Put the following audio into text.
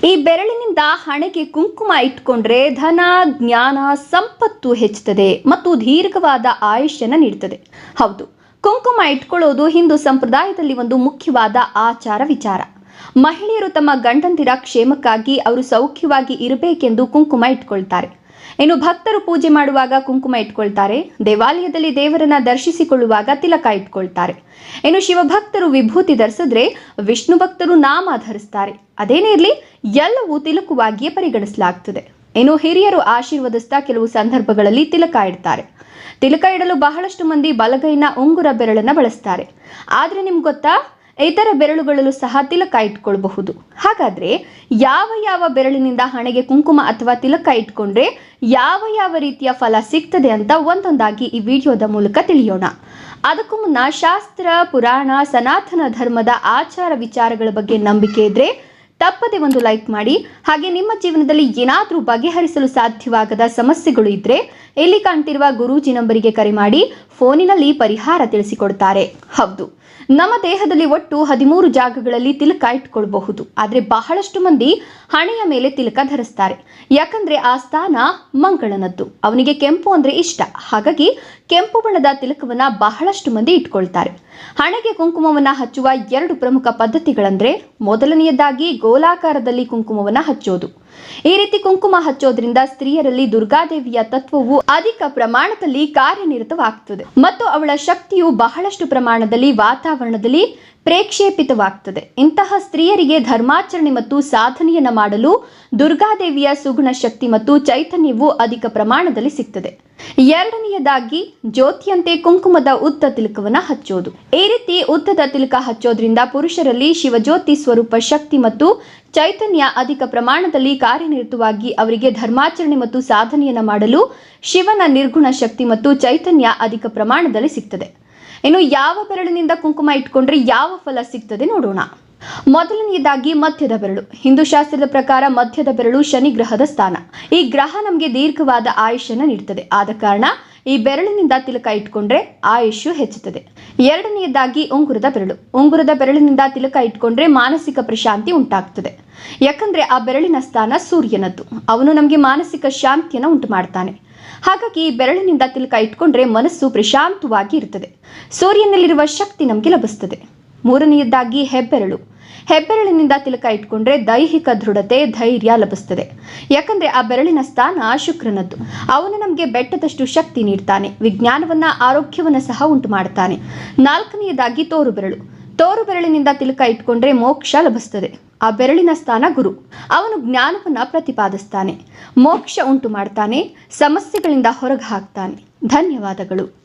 ಈ ಬೆರಳಿನಿಂದ ಹಣೆಗೆ ಕುಂಕುಮ ಇಟ್ಕೊಂಡ್ರೆ ಧನ, ಜ್ಞಾನ, ಸಂಪತ್ತು ಹೆಚ್ಚುತ್ತದೆ ಮತ್ತು ದೀರ್ಘವಾದ ಆಯುಷ್ಯನ ನೀಡುತ್ತದೆ. ಹೌದು, ಕುಂಕುಮ ಇಟ್ಕೊಳ್ಳೋದು ಹಿಂದೂ ಸಂಪ್ರದಾಯದಲ್ಲಿ ಒಂದು ಮುಖ್ಯವಾದ ಆಚಾರ ವಿಚಾರ. ಮಹಿಳೆಯರು ತಮ್ಮ ಗಂಡಂದಿರ ಕ್ಷೇಮಕ್ಕಾಗಿ ಅವರು ಸೌಖ್ಯವಾಗಿ ಇರಬೇಕೆಂದು ಕುಂಕುಮ ಇಟ್ಕೊಳ್ತಾರೆ. ಇನ್ನು ಭಕ್ತರು ಪೂಜೆ ಮಾಡುವಾಗ ಕುಂಕುಮ ಇಟ್ಕೊಳ್ತಾರೆ. ದೇವಾಲಯದಲ್ಲಿ ದೇವರನ್ನ ದರ್ಶಿಸಿಕೊಳ್ಳುವಾಗ ತಿಲಕ ಇಟ್ಕೊಳ್ತಾರೆ. ಇನ್ನು ಶಿವಭಕ್ತರು ವಿಭೂತಿ ಧರಿಸಿದ್ರೆ, ವಿಷ್ಣು ಭಕ್ತರು ನಾಮ ಧರಿಸ್ತಾರೆ. ಅದೇನೇ ಇರಲಿ, ಎಲ್ಲವೂ ತಿಲಕವಾಗಿಯೇ ಪರಿಗಣಿಸಲಾಗ್ತದೆ. ಇನ್ನು ಹಿರಿಯರು ಆಶೀರ್ವದಿಸ್ತಾ ಕೆಲವು ಸಂದರ್ಭಗಳಲ್ಲಿ ತಿಲಕ ಇಡ್ತಾರೆ. ತಿಲಕ ಇಡಲು ಬಹಳಷ್ಟು ಮಂದಿ ಬಲಗೈನ ಉಂಗುರ ಬೆರಳನ್ನ ಬಳಸ್ತಾರೆ. ಆದ್ರೆ ನಿಮ್ಗೆ ಗೊತ್ತಾ, ಇತರ ಬೆರಳುಗಳಲ್ಲೂ ಸಹ ತಿಲಕ ಇಟ್ಕೊಳ್ಬಹುದು. ಹಾಗಾದ್ರೆ ಯಾವ ಬೆರಳಿನಿಂದ ಹಣೆಗೆ ಕುಂಕುಮ ಅಥವಾ ತಿಲಕ ಇಟ್ಕೊಂಡ್ರೆ ಯಾವ ರೀತಿಯ ಫಲ ಸಿಗ್ತದೆ ಅಂತ ಒಂದೊಂದಾಗಿ ಈ ವಿಡಿಯೋದ ಮೂಲಕ ತಿಳಿಯೋಣ. ಅದಕ್ಕೂ ಮುನ್ನ ಶಾಸ್ತ್ರ, ಪುರಾಣ, ಸನಾತನ ಧರ್ಮದ ಆಚಾರ ವಿಚಾರಗಳ ಬಗ್ಗೆ ನಂಬಿಕೆ ಇದ್ರೆ ತಪ್ಪದೆ ಒಂದು ಲೈಕ್ ಮಾಡಿ. ಹಾಗೆ ನಿಮ್ಮ ಜೀವನದಲ್ಲಿ ಏನಾದರೂ ಬಗೆಹರಿಸಲು ಸಾಧ್ಯವಾಗದ ಸಮಸ್ಯೆಗಳು ಇದ್ರೆ ಇಲ್ಲಿ ಕಾಣ್ತಿರುವ ಗುರೂಜಿ ನಂಬರಿಗೆ ಕರೆ ಮಾಡಿ ಫೋನಿನಲ್ಲಿ ಪರಿಹಾರ ತಿಳಿಸಿಕೊಡ್ತಾರೆ. ಹೌದು, ನಮ್ಮ ದೇಹದಲ್ಲಿ ಒಟ್ಟು 13 ಜಾಗಗಳಲ್ಲಿ ತಿಲಕ ಇಟ್ಕೊಳ್ಬಹುದು. ಆದರೆ ಬಹಳಷ್ಟು ಮಂದಿ ಹಣೆಯ ಮೇಲೆ ತಿಲಕ ಧರಿಸ್ತಾರೆ. ಯಾಕಂದ್ರೆ ಆ ಸ್ಥಾನ ಮಂಗಳನದ್ದು. ಅವನಿಗೆ ಕೆಂಪು ಅಂದ್ರೆ ಇಷ್ಟ. ಹಾಗಾಗಿ ಕೆಂಪು ಬಣ್ಣದ ತಿಲಕವನ್ನ ಬಹಳಷ್ಟು ಮಂದಿ ಇಟ್ಕೊಳ್ತಾರೆ. ಹಣೆಗೆ ಕುಂಕುಮವನ್ನ ಹಚ್ಚುವ 2 ಪ್ರಮುಖ ಪದ್ಧತಿಗಳಂದ್ರೆ, ಮೊದಲನೆಯದಾಗಿ ಗೋಲಾಕಾರದಲ್ಲಿ ಕುಂಕುಮವನ್ನ ಹಚ್ಚೋದು. ಈ ರೀತಿ ಕುಂಕುಮ ಹಚ್ಚೋದ್ರಿಂದ ಸ್ತ್ರೀಯರಲ್ಲಿ ದುರ್ಗಾದೇವಿಯ ತತ್ವವು ಅಧಿಕ ಪ್ರಮಾಣದಲ್ಲಿ ಕಾರ್ಯನಿರತವಾಗ್ತದೆ ಮತ್ತು ಅವಳ ಶಕ್ತಿಯು ಬಹಳಷ್ಟು ಪ್ರಮಾಣದಲ್ಲಿ ವಾತಾವರಣದಲ್ಲಿ ಪ್ರೇಕ್ಷೇಪಿತವಾಗ್ತದೆ. ಇಂತಹ ಸ್ತ್ರೀಯರಿಗೆ ಧರ್ಮಾಚರಣೆ ಮತ್ತು ಸಾಧನೆಯನ್ನ ಮಾಡಲು ದುರ್ಗಾದೇವಿಯ ಸುಗುಣ ಶಕ್ತಿ ಮತ್ತು ಚೈತನ್ಯವು ಅಧಿಕ ಪ್ರಮಾಣದಲ್ಲಿ ಸಿಗ್ತದೆ. ಎರಡನೆಯದಾಗಿ ಜ್ಯೋತಿಯಂತೆ ಕುಂಕುಮದ ಉದ್ದ ತಿಲಕವನ್ನ ಹಚ್ಚೋದು. ಈ ರೀತಿ ಉದ್ದದ ತಿಲಕ ಹಚ್ಚೋದ್ರಿಂದ ಪುರುಷರಲ್ಲಿ ಶಿವಜ್ಯೋತಿ ಸ್ವರೂಪ ಶಕ್ತಿ ಮತ್ತು ಚೈತನ್ಯ ಅಧಿಕ ಪ್ರಮಾಣದಲ್ಲಿ ಕಾರ್ಯನಿರತವಾಗಿ ಅವರಿಗೆ ಧರ್ಮಾಚರಣೆ ಮತ್ತು ಸಾಧನೆಯನ್ನ ಮಾಡಲು ಶಿವನ ನಿರ್ಗುಣ ಶಕ್ತಿ ಮತ್ತು ಚೈತನ್ಯ ಅಧಿಕ ಪ್ರಮಾಣದಲ್ಲಿ ಸಿಗ್ತದೆ. ಇನ್ನು ಯಾವ ಬೆರಳಿನಿಂದ ಕುಂಕುಮ ಇಟ್ಕೊಂಡ್ರೆ ಯಾವ ಫಲ ಸಿಗ್ತದೆ ನೋಡೋಣ. ಮೊದಲನೆಯದಾಗಿ ಮಧ್ಯದ ಬೆರಳು. ಹಿಂದೂ ಶಾಸ್ತ್ರದ ಪ್ರಕಾರ ಮಧ್ಯದ ಬೆರಳು ಶನಿ ಗ್ರಹದ ಸ್ಥಾನ. ಈ ಗ್ರಹ ನಮಗೆ ದೀರ್ಘವಾದ ಆಯುಷ್ಯನ ನೀಡುತ್ತದೆ. ಆದ ಕಾರಣ ಈ ಬೆರಳಿನಿಂದ ತಿಲಕ ಇಟ್ಕೊಂಡ್ರೆ ಆಯುಷ್ಯು ಹೆಚ್ಚುತ್ತದೆ. ಎರಡನೆಯದಾಗಿ ಉಂಗುರದ ಬೆರಳು. ಉಂಗುರದ ಬೆರಳಿನಿಂದ ತಿಲಕ ಇಟ್ಕೊಂಡ್ರೆ ಮಾನಸಿಕ ಪ್ರಶಾಂತಿ ಉಂಟಾಗ್ತದೆ. ಯಾಕಂದ್ರೆ ಆ ಬೆರಳಿನ ಸ್ಥಾನ ಸೂರ್ಯನದ್ದು. ಅವನು ನಮಗೆ ಮಾನಸಿಕ ಶಾಂತಿಯನ್ನು ಉಂಟು ಮಾಡ್ತಾನೆ. ಹಾಗಾಗಿ ಈ ಬೆರಳಿನಿಂದ ತಿಲಕ ಇಟ್ಕೊಂಡ್ರೆ ಮನಸ್ಸು ಪ್ರಶಾಂತವಾಗಿ ಇರ್ತದೆ. ಸೂರ್ಯನಲ್ಲಿರುವ ಶಕ್ತಿ ನಮಗೆ ಲಭಿಸ್ತದೆ. ಮೂರನೆಯದಾಗಿ ಹೆಬ್ಬೆರಳು. ಹೆಬ್ಬೆರಳಿನಿಂದ ತಿಲಕ ಇಟ್ಕೊಂಡ್ರೆ ದೈಹಿಕ ದೃಢತೆ, ಧೈರ್ಯ ಲಭಿಸ್ತದೆ. ಯಾಕಂದ್ರೆ ಆ ಬೆರಳಿನ ಸ್ಥಾನ ಶುಕ್ರನದ್ದು. ಅವನು ನಮಗೆ ಬೆಟ್ಟದಷ್ಟು ಶಕ್ತಿ ನೀಡ್ತಾನೆ. ವಿಜ್ಞಾನವನ್ನ, ಆರೋಗ್ಯವನ್ನ ಸಹ ಉಂಟು ಮಾಡ್ತಾನೆ. ನಾಲ್ಕನೆಯದಾಗಿ ತೋರು ಬೆರಳು. ತೋರು ಬೆರಳಿನಿಂದ ತಿಲಕ ಇಟ್ಕೊಂಡ್ರೆ ಮೋಕ್ಷ ಲಭಿಸ್ತದೆ. ಆ ಬೆರಳಿನ ಸ್ಥಾನ ಗುರು. ಅವನು ಜ್ಞಾನವನ್ನ ಪ್ರತಿಪಾದಿಸ್ತಾನೆ, ಮೋಕ್ಷ ಉಂಟು ಮಾಡ್ತಾನೆ, ಸಮಸ್ಯೆಗಳಿಂದ ಹೊರಗೆ ಹಾಕ್ತಾನೆ. ಧನ್ಯವಾದಗಳು.